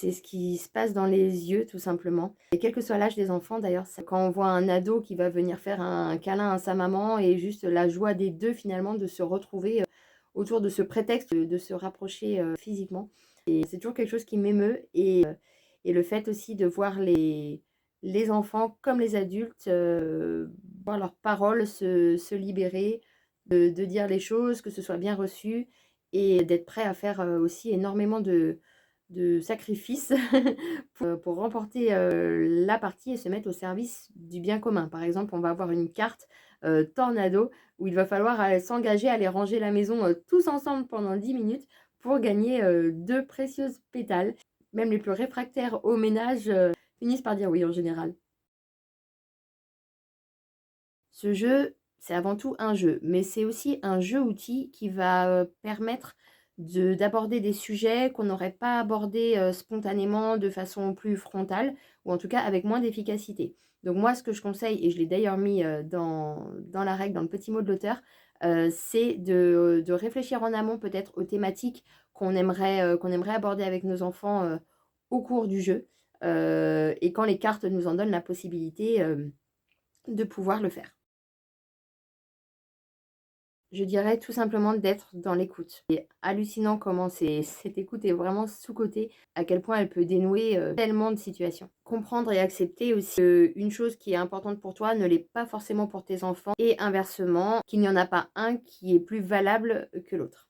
c'est ce qui se passe dans les yeux tout simplement. Et quel que soit l'âge des enfants d'ailleurs, quand on voit un ado qui va venir faire un câlin à sa maman et juste la joie des 2 finalement de se retrouver, autour de ce prétexte de se rapprocher, physiquement. Et c'est toujours quelque chose qui m'émeut et le fait aussi de voir les enfants comme les adultes, voir leurs paroles se libérer, de dire les choses, que ce soit bien reçu et d'être prêt à faire, aussi énormément de sacrifices pour remporter, la partie et se mettre au service du bien commun. Par exemple, on va avoir une carte, tornado où il va falloir, s'engager à aller ranger la maison, tous ensemble pendant 10 minutes pour gagner, 2 précieuses pétales. Même les plus réfractaires au ménage, finissent par dire oui en général. Ce jeu, c'est avant tout un jeu, mais c'est aussi un jeu-outil qui va, permettre d'aborder des sujets qu'on n'aurait pas abordés, spontanément de façon plus frontale ou en tout cas avec moins d'efficacité. Donc moi, ce que je conseille et je l'ai d'ailleurs mis, dans la règle, dans le petit mot de l'auteur, c'est de réfléchir en amont peut-être aux thématiques qu'on aimerait aborder avec nos enfants, au cours du jeu, et quand les cartes nous en donnent la possibilité, de pouvoir le faire. Je dirais tout simplement d'être dans l'écoute. C'est hallucinant comment cette écoute est vraiment sous-cotée, à quel point elle peut dénouer, tellement de situations. Comprendre et accepter aussi qu'une chose qui est importante pour toi ne l'est pas forcément pour tes enfants et inversement, qu'il n'y en a pas un qui est plus valable que l'autre.